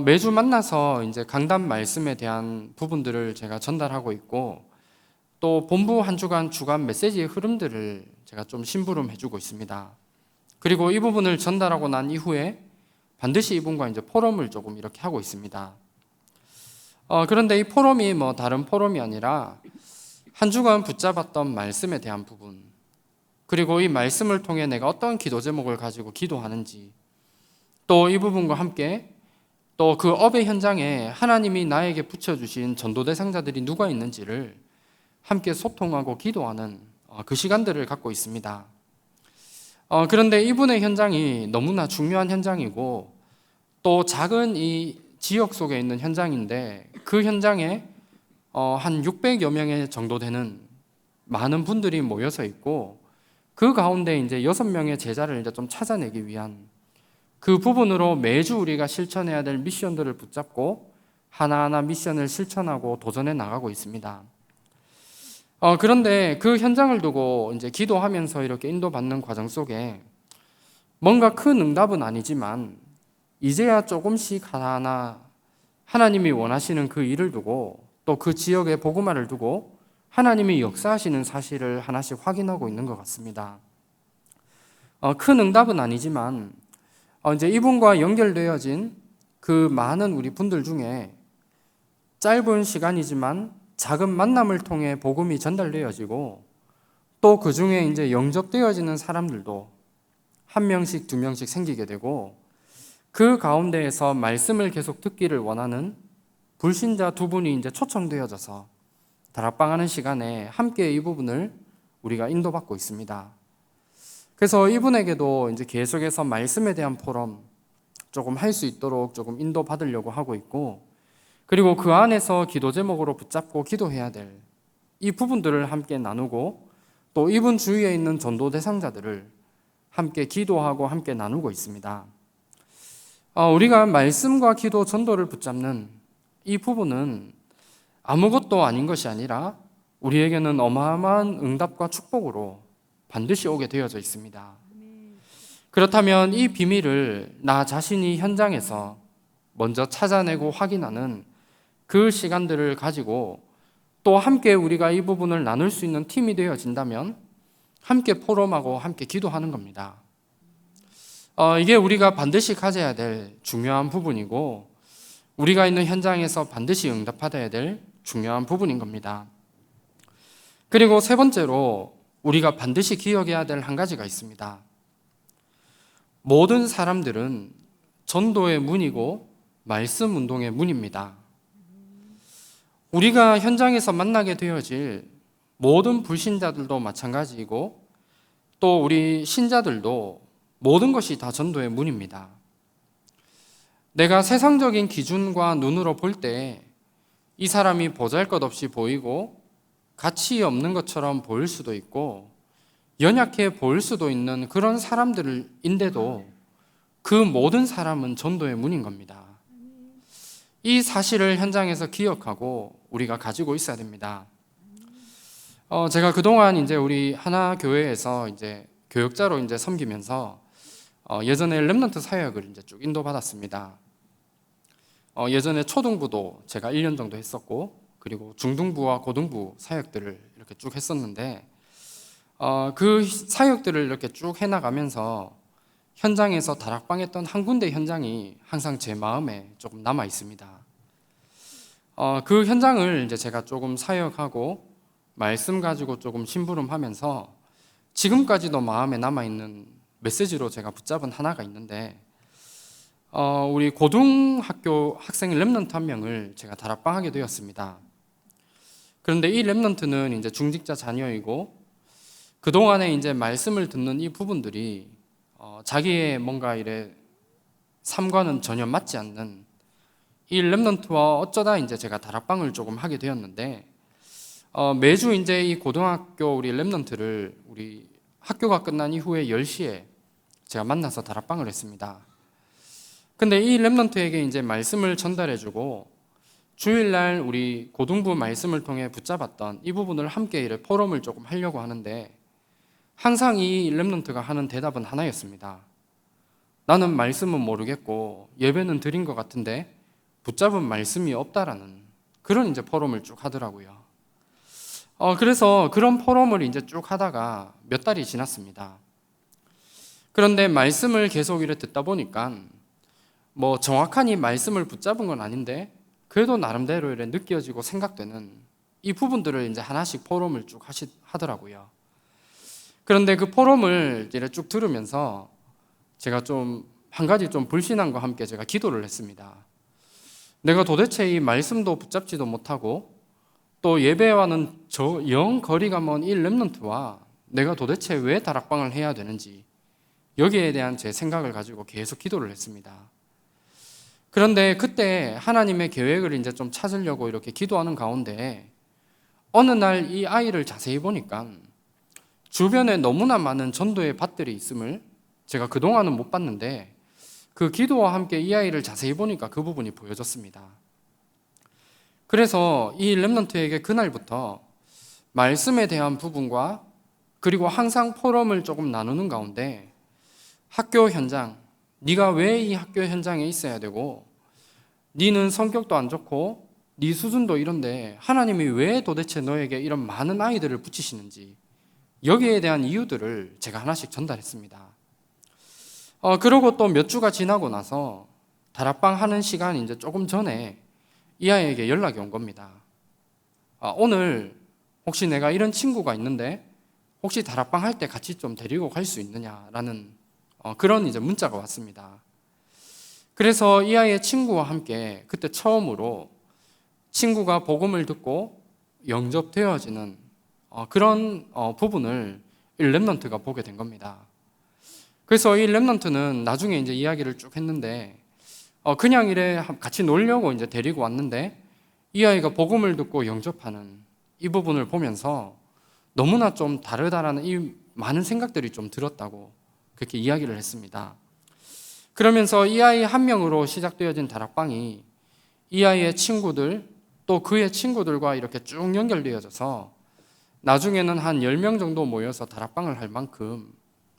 매주 만나서 이제 강단 말씀에 대한 부분들을 제가 전달하고 있고, 또 본부 한 주간 주간 메시지의 흐름들을 제가 좀 심부름 해주고 있습니다. 그리고 이 부분을 전달하고 난 이후에 반드시 이분과 이제 포럼을 조금 이렇게 하고 있습니다. 그런데 이 포럼이 뭐 다른 포럼이 아니라 한 주간 붙잡았던 말씀에 대한 부분, 그리고 이 말씀을 통해 내가 어떤 기도 제목을 가지고 기도하는지, 또 이 부분과 함께 또 그 업의 현장에 하나님이 나에게 붙여주신 전도 대상자들이 누가 있는지를 함께 소통하고 기도하는 그 시간들을 갖고 있습니다. 그런데 이분의 현장이 너무나 중요한 현장이고 또 작은 이 지역 속에 있는 현장인데, 그 현장에 한 600여 명의 정도 되는 많은 분들이 모여서 있고, 그 가운데 이제 6명의 제자를 이제 좀 찾아내기 위한 그 부분으로 매주 우리가 실천해야 될 미션들을 붙잡고 하나하나 미션을 실천하고 도전해 나가고 있습니다. 그런데 그 현장을 두고 이제 기도하면서 이렇게 인도받는 과정 속에 뭔가 큰 응답은 아니지만 이제야 조금씩 하나하나 하나님이 원하시는 그 일을 두고 또 그 지역의 복음화를 두고 하나님이 역사하시는 사실을 하나씩 확인하고 있는 것 같습니다. 큰 응답은 아니지만 이제 이분과 연결되어진 그 많은 우리 분들 중에 짧은 시간이지만 작은 만남을 통해 복음이 전달되어지고 또 그 중에 이제 영접되어지는 사람들도 한 명씩 두 명씩 생기게 되고 그 가운데에서 말씀을 계속 듣기를 원하는 불신자 두 분이 이제 초청되어져서 다락방하는 시간에 함께 이 부분을 우리가 인도받고 있습니다. 그래서 이분에게도 이제 계속해서 말씀에 대한 포럼 조금 할 수 있도록 조금 인도받으려고 하고 있고, 그리고 그 안에서 기도 제목으로 붙잡고 기도해야 될 이 부분들을 함께 나누고 또 이분 주위에 있는 전도 대상자들을 함께 기도하고 함께 나누고 있습니다. 우리가 말씀과 기도 전도를 붙잡는 이 부분은 아무것도 아닌 것이 아니라 우리에게는 어마어마한 응답과 축복으로 반드시 오게 되어져 있습니다. 그렇다면 이 비밀을 나 자신이 현장에서 먼저 찾아내고 확인하는 그 시간들을 가지고 또 함께 우리가 이 부분을 나눌 수 있는 팀이 되어진다면 함께 포럼하고 함께 기도하는 겁니다. 이게 우리가 반드시 가져야 될 중요한 부분이고 우리가 있는 현장에서 반드시 응답받아야 될 중요한 부분인 겁니다. 그리고 세 번째로 우리가 반드시 기억해야 될 한 가지가 있습니다. 모든 사람들은 전도의 문이고 말씀 운동의 문입니다. 우리가 현장에서 만나게 되어질 모든 불신자들도 마찬가지이고 또 우리 신자들도 모든 것이 다 전도의 문입니다. 내가 세상적인 기준과 눈으로 볼 때 이 사람이 보잘것없이 보이고 가치 없는 것처럼 보일 수도 있고 연약해 보일 수도 있는 그런 사람들인데도 그 모든 사람은 전도의 문인 겁니다. 이 사실을 현장에서 기억하고 우리가 가지고 있어야 됩니다. 제가 그동안 이제 우리 하나 교회에서 이제 교역자로 이제 섬기면서 예전에 렘넌트 사역을 이제 쭉 인도받았습니다. 예전에 초등부도 제가 1년 정도 했었고, 그리고 중등부와 고등부 사역들을 이렇게 쭉 했었는데, 그 사역들을 이렇게 쭉 해나가면서 현장에서 다락방했던 한 군데 현장이 항상 제 마음에 조금 남아 있습니다. 그 현장을 이제 제가 조금 사역하고 말씀 가지고 조금 심부름하면서 지금까지도 마음에 남아 있는 메시지로 제가 붙잡은 하나가 있는데, 우리 고등학교 학생 렘넌트 한 명을 제가 다락방하게 되었습니다. 그런데 이 렘넌트는 이제 중직자 자녀이고 그동안에 이제 말씀을 듣는 이 부분들이 자기의 뭔가 이래 삶과는 전혀 맞지 않는 이 렘넌트와 어쩌다 이제 제가 다락방을 조금 하게 되었는데, 매주 이제 이 고등학교 우리 렘넌트를 우리 학교가 끝난 이후에 10시에 제가 만나서 다락방을 했습니다. 근데 이 렘넌트에게 이제 말씀을 전달해주고 주일날 우리 고등부 말씀을 통해 붙잡았던 이 부분을 함께 이래 포럼을 조금 하려고 하는데 항상 이 렘넌트가 하는 대답은 하나였습니다. 나는 말씀은 모르겠고 예배는 드린 것 같은데 붙잡은 말씀이 없다라는 그런 이제 포럼을 쭉 하더라고요. 그래서 그런 포럼을 이제 쭉 하다가 몇 달이 지났습니다. 그런데 말씀을 계속 이래 듣다 보니까 뭐 정확한 이 말씀을 붙잡은 건 아닌데 그래도 나름대로 이래 느껴지고 생각되는 이 부분들을 이제 하나씩 포럼을 쭉 하더라고요. 그런데 그 포럼을 이래 쭉 들으면서 제가 좀 한 가지 좀 불신함과 함께 제가 기도를 했습니다. 내가 도대체 이 말씀도 붙잡지도 못하고 또 예배와는 영 거리가 먼 이 렘넌트와 내가 도대체 왜 다락방을 해야 되는지 여기에 대한 제 생각을 가지고 계속 기도를 했습니다. 그런데 그때 하나님의 계획을 이제 좀 찾으려고 이렇게 기도하는 가운데 어느 날 이 아이를 자세히 보니까 주변에 너무나 많은 전도의 밭들이 있음을 제가 그동안은 못 봤는데 그 기도와 함께 이 아이를 자세히 보니까 그 부분이 보여졌습니다. 그래서 이 렘넌트에게 그날부터 말씀에 대한 부분과 그리고 항상 포럼을 조금 나누는 가운데 학교 현장, 네가 왜 이 학교 현장에 있어야 되고 네는 성격도 안 좋고 네 수준도 이런데 하나님이 왜 도대체 너에게 이런 많은 아이들을 붙이시는지 여기에 대한 이유들을 제가 하나씩 전달했습니다. 그러고 또 몇 주가 지나고 나서 다락방 하는 시간 이제 조금 전에 이 아이에게 연락이 온 겁니다. 오늘 혹시 내가 이런 친구가 있는데 혹시 다락방 할 때 같이 좀 데리고 갈 수 있느냐라는 그런 이제 문자가 왔습니다. 그래서 이 아이의 친구와 함께 그때 처음으로 친구가 복음을 듣고 영접되어지는 그런 부분을 이 렘넌트가 보게 된 겁니다. 그래서 이 렘넌트는 나중에 이제 이야기를 쭉 했는데 그냥 이래 같이 놀려고 이제 데리고 왔는데 이 아이가 복음을 듣고 영접하는 이 부분을 보면서 너무나 좀 다르다라는 이 많은 생각들이 좀 들었다고 그렇게 이야기를 했습니다. 그러면서 이 아이 한 명으로 시작되어진 다락방이 이 아이의 친구들 또 그의 친구들과 이렇게 쭉 연결되어져서 나중에는 한 10명 정도 모여서 다락방을 할 만큼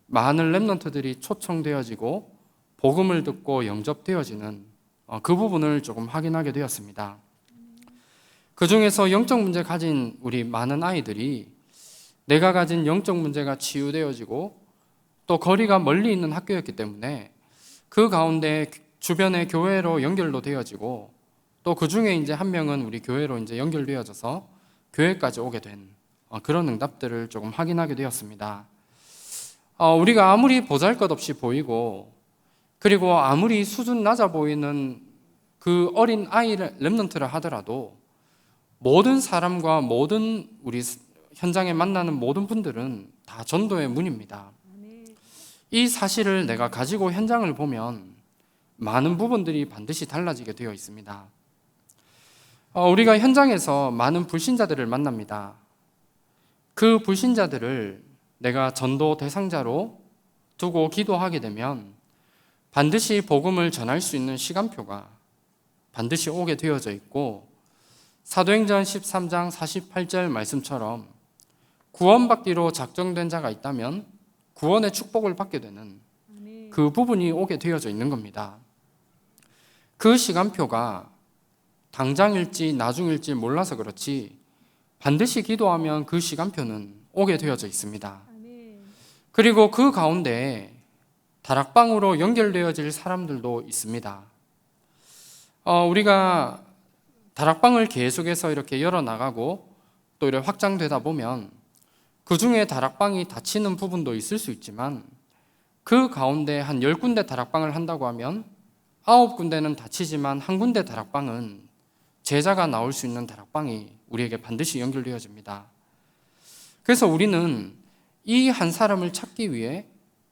많은 렘넌트들이 초청되어지고 복음을 듣고 영접되어지는 그 부분을 조금 확인하게 되었습니다. 그 중에서 영적 문제 가진 우리 많은 아이들이 내가 가진 영적 문제가 치유되어지고 또 거리가 멀리 있는 학교였기 때문에 그 가운데 주변의 교회로 연결도 되어지고 또 그 중에 이제 한 명은 우리 교회로 이제 연결되어져서 교회까지 오게 된 그런 응답들을 조금 확인하게 되었습니다. 우리가 아무리 보잘것없이 보이고 그리고 아무리 수준 낮아 보이는 그 어린 아이 렘넌트라 하더라도 모든 사람과 모든 우리 현장에 만나는 모든 분들은 다 전도의 문입니다. 이 사실을 내가 가지고 현장을 보면 많은 부분들이 반드시 달라지게 되어 있습니다. 우리가 현장에서 많은 불신자들을 만납니다. 그 불신자들을 내가 전도 대상자로 두고 기도하게 되면 반드시 복음을 전할 수 있는 시간표가 반드시 오게 되어져 있고 사도행전 13장 48절 말씀처럼 구원받기로 작정된 자가 있다면 구원의 축복을 받게 되는 그 부분이 오게 되어져 있는 겁니다. 그 시간표가 당장일지 나중일지 몰라서 그렇지 반드시 기도하면 그 시간표는 오게 되어져 있습니다. 그리고 그 가운데 다락방으로 연결되어질 사람들도 있습니다. 우리가 다락방을 계속해서 이렇게 열어나가고 또 이렇게 확장되다 보면 그 중에 다락방이 닫히는 부분도 있을 수 있지만 그 가운데 한 10군데 다락방을 한다고 하면 9군데는 닫히지만 한 군데 다락방은 제자가 나올 수 있는 다락방이 우리에게 반드시 연결되어집니다. 그래서 우리는 이 한 사람을 찾기 위해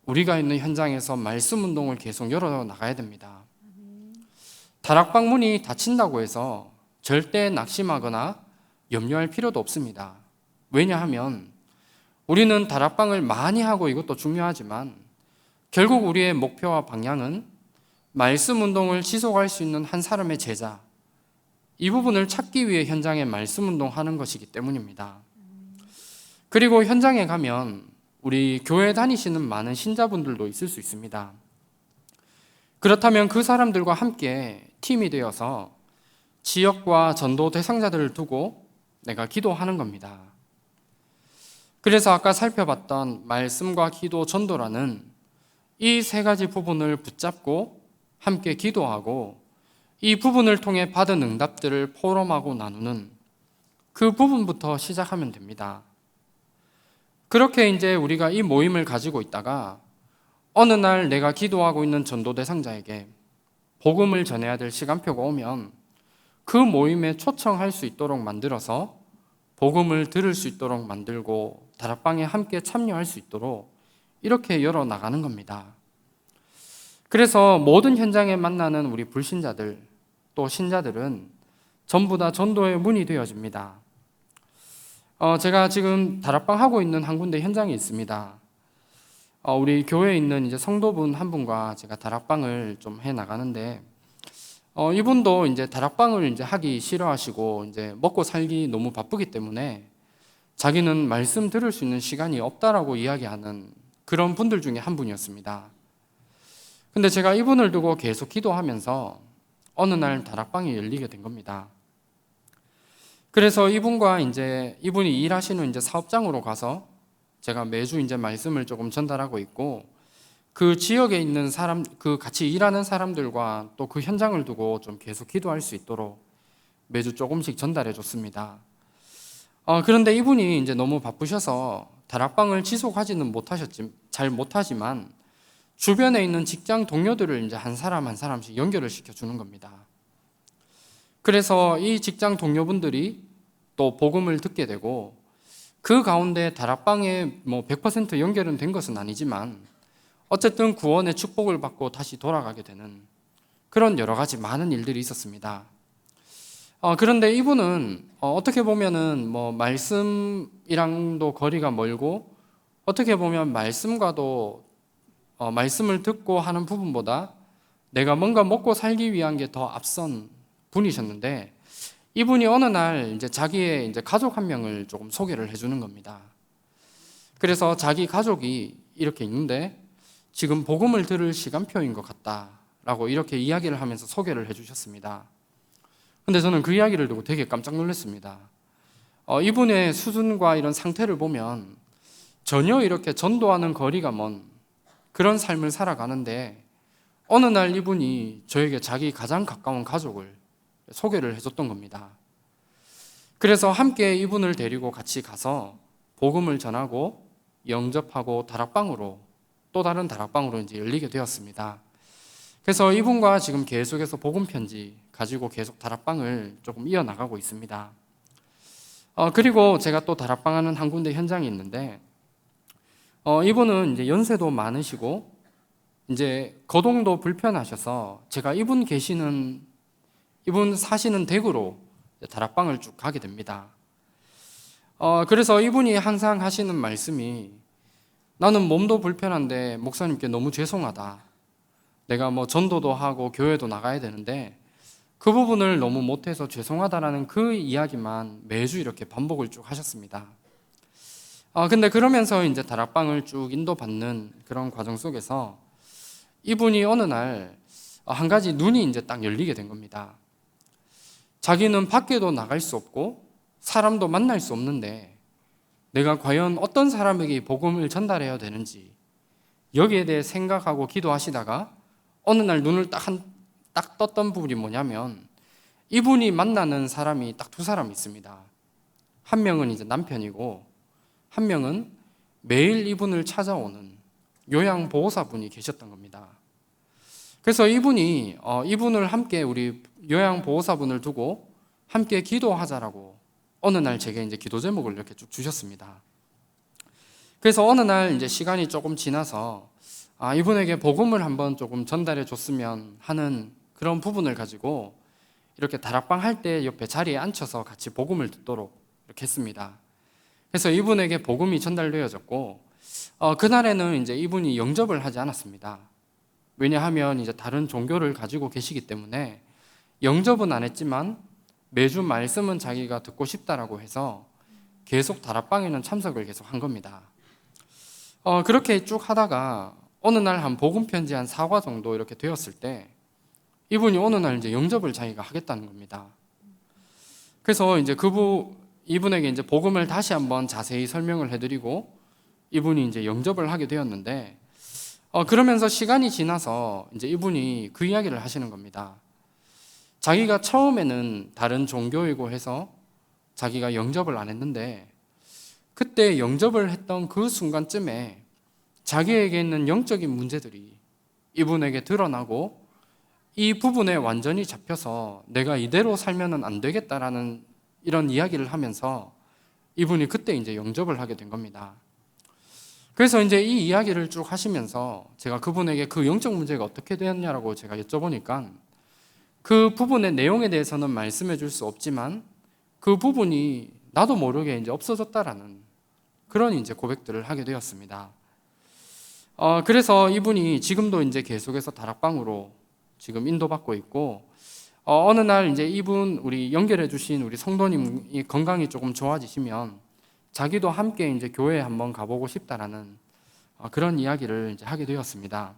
우리가 있는 현장에서 말씀 운동을 계속 열어나가야 됩니다. 다락방 문이 닫힌다고 해서 절대 낙심하거나 염려할 필요도 없습니다. 왜냐하면 우리는 다락방을 많이 하고 이것도 중요하지만 결국 우리의 목표와 방향은 말씀 운동을 지속할 수 있는 한 사람의 제자, 이 부분을 찾기 위해 현장에 말씀 운동하는 것이기 때문입니다. 그리고 현장에 가면 우리 교회 다니시는 많은 신자분들도 있을 수 있습니다. 그렇다면 그 사람들과 함께 팀이 되어서 지역과 전도 대상자들을 두고 내가 기도하는 겁니다. 그래서 아까 살펴봤던 말씀과 기도, 전도라는 이 세 가지 부분을 붙잡고 함께 기도하고 이 부분을 통해 받은 응답들을 포럼하고 나누는 그 부분부터 시작하면 됩니다. 그렇게 이제 우리가 이 모임을 가지고 있다가 어느 날 내가 기도하고 있는 전도 대상자에게 복음을 전해야 될 시간표가 오면 그 모임에 초청할 수 있도록 만들어서 복음을 들을 수 있도록 만들고 다락방에 함께 참여할 수 있도록 이렇게 열어나가는 겁니다. 그래서 모든 현장에 만나는 우리 불신자들 또 신자들은 전부 다 전도의 문이 되어집니다. 제가 지금 다락방 하고 있는 한 군데 현장에 있습니다. 우리 교회에 있는 이제 성도분 한 분과 제가 다락방을 좀 해 나가는데, 이분도 이제 다락방을 이제 하기 싫어하시고 이제 먹고 살기 너무 바쁘기 때문에 자기는 말씀 들을 수 있는 시간이 없다라고 이야기하는 그런 분들 중에 한 분이었습니다. 근데 제가 이분을 두고 계속 기도하면서 어느 날 다락방이 열리게 된 겁니다. 그래서 이분과 이제 이분이 일하시는 이제 사업장으로 가서 제가 매주 이제 말씀을 조금 전달하고 있고, 그 지역에 있는 사람, 그 같이 일하는 사람들과 또 그 현장을 두고 좀 계속 기도할 수 있도록 매주 조금씩 전달해 줬습니다. 그런데 이분이 이제 너무 바쁘셔서 다락방을 지속하지는 잘 못하지만 주변에 있는 직장 동료들을 이제 한 사람 한 사람씩 연결을 시켜 주는 겁니다. 그래서 이 직장 동료분들이 또 복음을 듣게 되고, 그 가운데 다락방에 뭐 100% 연결은 된 것은 아니지만 어쨌든 구원의 축복을 받고 다시 돌아가게 되는 그런 여러 가지 많은 일들이 있었습니다. 그런데 이분은 어떻게 보면은 뭐 말씀이랑도 거리가 멀고, 어떻게 보면 말씀과도 말씀을 듣고 하는 부분보다 내가 뭔가 먹고 살기 위한 게 더 앞선 분이셨는데, 이분이 어느 날 이제 자기의 이제 가족 한 명을 조금 소개를 해주는 겁니다. 그래서 자기 가족이 이렇게 있는데 지금 복음을 들을 시간표인 것 같다라고 이렇게 이야기를 하면서 소개를 해주셨습니다. 근데 저는 그 이야기를 듣고 되게 깜짝 놀랐습니다. 이분의 수준과 이런 상태를 보면 전혀 이렇게 전도하는 거리가 먼 그런 삶을 살아가는데, 어느 날 이분이 저에게 자기 가장 가까운 가족을 소개를 해줬던 겁니다. 그래서 함께 이분을 데리고 같이 가서 복음을 전하고 영접하고 다락방으로, 또 다른 다락방으로 이제 열리게 되었습니다. 그래서 이분과 지금 계속해서 복음 편지 가지고 계속 다락방을 조금 이어나가고 있습니다. 그리고 제가 또 다락방하는 한 군데 현장이 있는데, 이분은 이제 연세도 많으시고 이제 거동도 불편하셔서 제가 이분 사시는 댁으로 다락방을 쭉 가게 됩니다. 그래서 이분이 항상 하시는 말씀이, 나는 몸도 불편한데 목사님께 너무 죄송하다. 내가 뭐 전도도 하고 교회도 나가야 되는데 그 부분을 너무 못해서 죄송하다라는 그 이야기만 매주 이렇게 반복을 쭉 하셨습니다. 근데 그러면서 이제 다락방을 쭉 인도받는 그런 과정 속에서 이분이 어느 날 한 가지 눈이 이제 딱 열리게 된 겁니다. 자기는 밖에도 나갈 수 없고 사람도 만날 수 없는데 내가 과연 어떤 사람에게 복음을 전달해야 되는지, 여기에 대해 생각하고 기도하시다가 어느 날 눈을 딱 떴던 부분이 뭐냐면, 이분이 만나는 사람이 딱 두 사람 있습니다. 한 명은 이제 남편이고 한 명은 매일 이분을 찾아오는 요양보호사분이 계셨던 겁니다. 그래서 이분이 이분을 함께, 우리 요양보호사분을 두고 함께 기도하자라고 어느 날 제게 이제 기도 제목을 이렇게 쭉 주셨습니다. 그래서 어느 날 이제 시간이 조금 지나서 이분에게 복음을 한번 조금 전달해 줬으면 하는 그런 부분을 가지고 이렇게 다락방 할 때 옆에 자리에 앉혀서 같이 복음을 듣도록 이렇게 했습니다. 그래서 이분에게 복음이 전달되어졌고, 그날에는 이제 이분이 영접을 하지 않았습니다. 왜냐하면 이제 다른 종교를 가지고 계시기 때문에 영접은 안 했지만 매주 말씀은 자기가 듣고 싶다라고 해서 계속 다락방에는 참석을 계속 한 겁니다. 그렇게 쭉 하다가 어느 날 한 복음 편지 한 4과 정도 이렇게 되었을 때 이분이 어느 날 이제 영접을 자기가 하겠다는 겁니다. 그래서 이제 이분에게 이제 복음을 다시 한번 자세히 설명을 해드리고 이분이 이제 영접을 하게 되었는데, 그러면서 시간이 지나서 이제 이분이 그 이야기를 하시는 겁니다. 자기가 처음에는 다른 종교이고 해서 자기가 영접을 안 했는데, 그때 영접을 했던 그 순간쯤에 자기에게 있는 영적인 문제들이 이분에게 드러나고, 이 부분에 완전히 잡혀서 내가 이대로 살면은 안 되겠다라는 이런 이야기를 하면서 이분이 그때 이제 영접을 하게 된 겁니다. 그래서 이제 이 이야기를 쭉 하시면서 제가 그분에게 그 영적 문제가 어떻게 되었냐라고 제가 여쭤보니까, 그 부분의 내용에 대해서는 말씀해 줄 수 없지만 그 부분이 나도 모르게 이제 없어졌다라는 그런 이제 고백들을 하게 되었습니다. 그래서 이분이 지금도 이제 계속해서 다락방으로 지금 인도받고 있고, 어느 날 이제 이분 우리 연결해 주신 우리 성도님이 건강이 조금 좋아지시면 자기도 함께 이제 교회에 한번 가보고 싶다라는 그런 이야기를 이제 하게 되었습니다.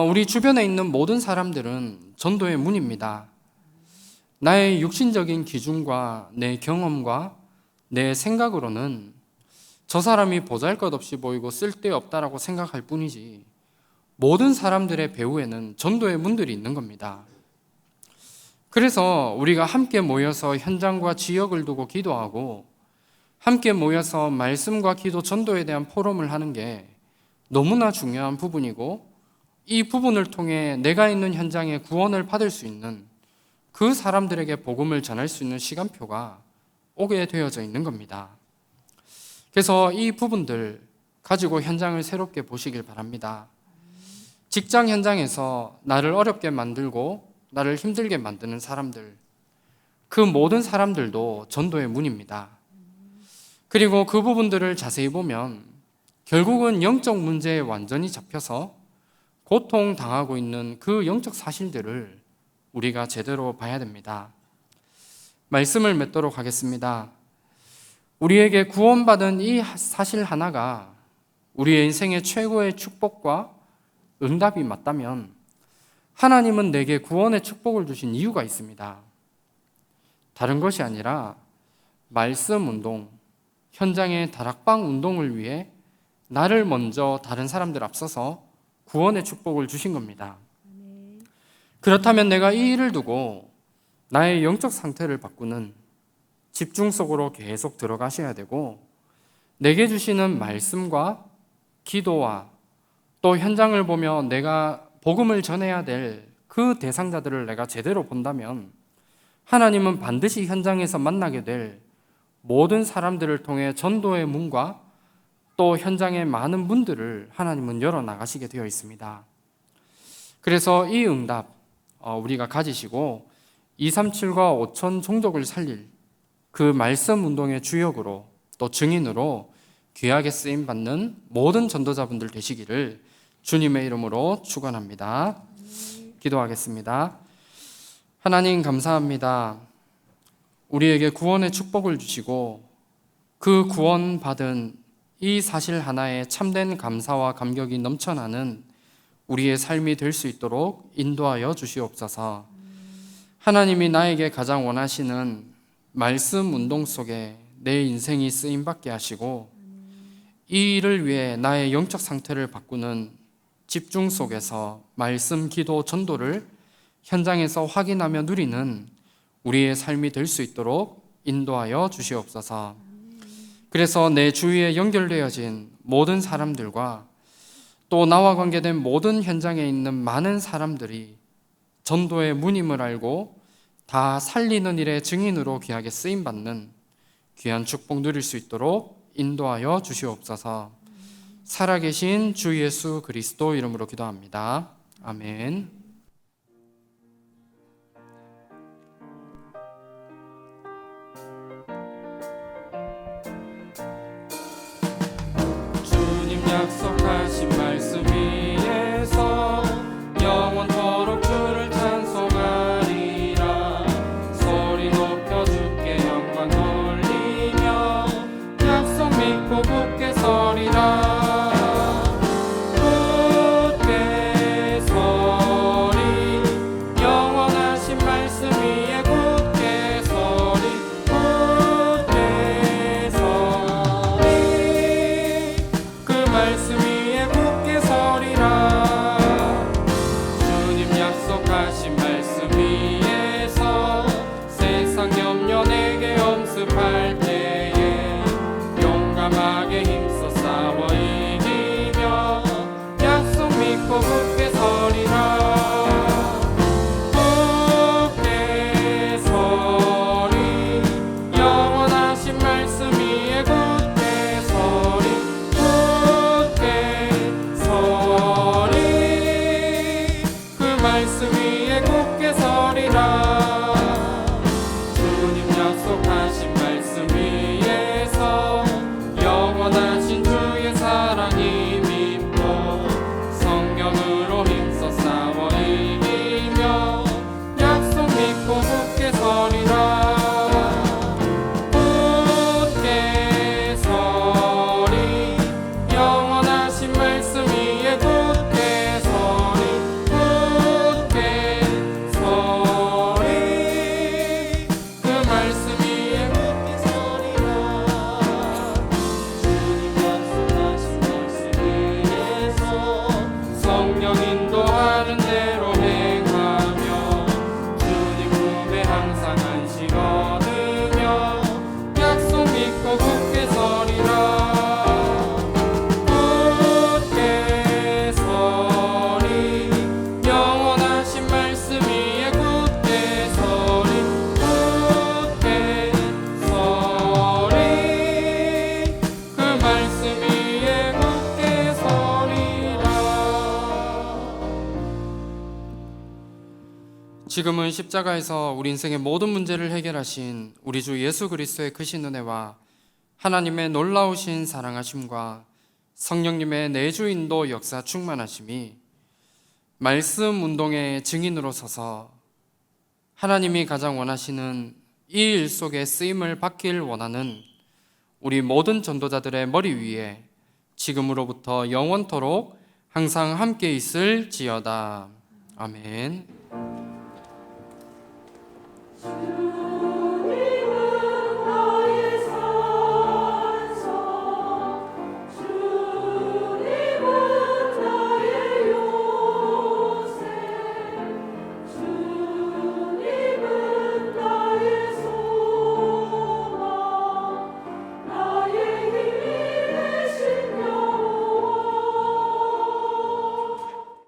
우리 주변에 있는 모든 사람들은 전도의 문입니다. 나의 육신적인 기준과 내 경험과 내 생각으로는 저 사람이 보잘것없이 보이고 쓸데없다라고 생각할 뿐이지, 모든 사람들의 배후에는 전도의 문들이 있는 겁니다. 그래서 우리가 함께 모여서 현장과 지역을 두고 기도하고 함께 모여서 말씀과 기도, 전도에 대한 포럼을 하는 게 너무나 중요한 부분이고, 이 부분을 통해 내가 있는 현장에 구원을 받을 수 있는, 그 사람들에게 복음을 전할 수 있는 시간표가 오게 되어져 있는 겁니다. 그래서 이 부분들 가지고 현장을 새롭게 보시길 바랍니다. 직장 현장에서 나를 어렵게 만들고 나를 힘들게 만드는 사람들, 그 모든 사람들도 전도의 문입니다. 그리고 그 부분들을 자세히 보면 결국은 영적 문제에 완전히 잡혀서 고통당하고 있는 그 영적 사실들을 우리가 제대로 봐야 됩니다. 말씀을 맺도록 하겠습니다. 우리에게 구원받은 이 사실 하나가 우리의 인생의 최고의 축복과 응답이 맞다면, 하나님은 내게 구원의 축복을 주신 이유가 있습니다. 다른 것이 아니라 말씀 운동, 현장의 다락방 운동을 위해 나를 먼저 다른 사람들 앞서서 구원의 축복을 주신 겁니다. 그렇다면 내가 이 일을 두고 나의 영적 상태를 바꾸는 집중 속으로 계속 들어가셔야 되고, 내게 주시는 말씀과 기도와 또 현장을 보며 내가 복음을 전해야 될 그 대상자들을 내가 제대로 본다면, 하나님은 반드시 현장에서 만나게 될 모든 사람들을 통해 전도의 문과 또 현장의 많은 문들을 하나님은 열어나가시게 되어 있습니다. 그래서 이 응답 우리가 가지시고 237과 5천 종족을 살릴 그 말씀 운동의 주역으로 또 증인으로 귀하게 쓰임받는 모든 전도자분들 되시기를 주님의 이름으로 축원합니다. 기도하겠습니다. 하나님 감사합니다. 우리에게 구원의 축복을 주시고 그 구원받은 이 사실 하나에 참된 감사와 감격이 넘쳐나는 우리의 삶이 될 수 있도록 인도하여 주시옵소서. 하나님이 나에게 가장 원하시는 말씀 운동 속에 내 인생이 쓰임받게 하시고, 이 일을 위해 나의 영적 상태를 바꾸는 집중 속에서 말씀, 기도, 전도를 현장에서 확인하며 누리는 우리의 삶이 될 수 있도록 인도하여 주시옵소서. 그래서 내 주위에 연결되어진 모든 사람들과 또 나와 관계된 모든 현장에 있는 많은 사람들이 전도의 문임을 알고 다 살리는 일의 증인으로 귀하게 쓰임받는 귀한 축복 누릴 수 있도록 인도하여 주시옵소서. 살아계신 주 예수 그리스도 이름으로 기도합니다. 아멘. 주님 약속하신 말씀 위에서 영원토록 주를 찬송하리라. 소리 높여 주께 영광 돌리며 약속 믿고 굳게 서리라. 굳게 서리라. 말씀 위에 굳게 서리 굳게 서리 그 말씀 위에 굳게 서리라 주님 약속하신 말씀 위에서 성령 인도하는 대로 행하며 주님 품에 항상 안식 얻으며 약속 믿고 굳게 서리라 굳게 서리 영원하신 말씀 위에 굳게 서리 굳게 서리 그 말씀 위에 굳게 서리라. 지금은 십자가에서 우리 인생의 모든 문제를 해결하신 우리 주 예수 그리스도의 크신 은혜와 하나님의 놀라우신 사랑하심과 성령님의 내주 인도 역사 충만하심이 말씀 운동의 증인으로 서서 하나님이 가장 원하시는 이 일 속에 쓰임을 받길 원하는 우리 모든 전도자들의 머리 위에 지금으로부터 영원토록 항상 함께 있을지어다. 아멘.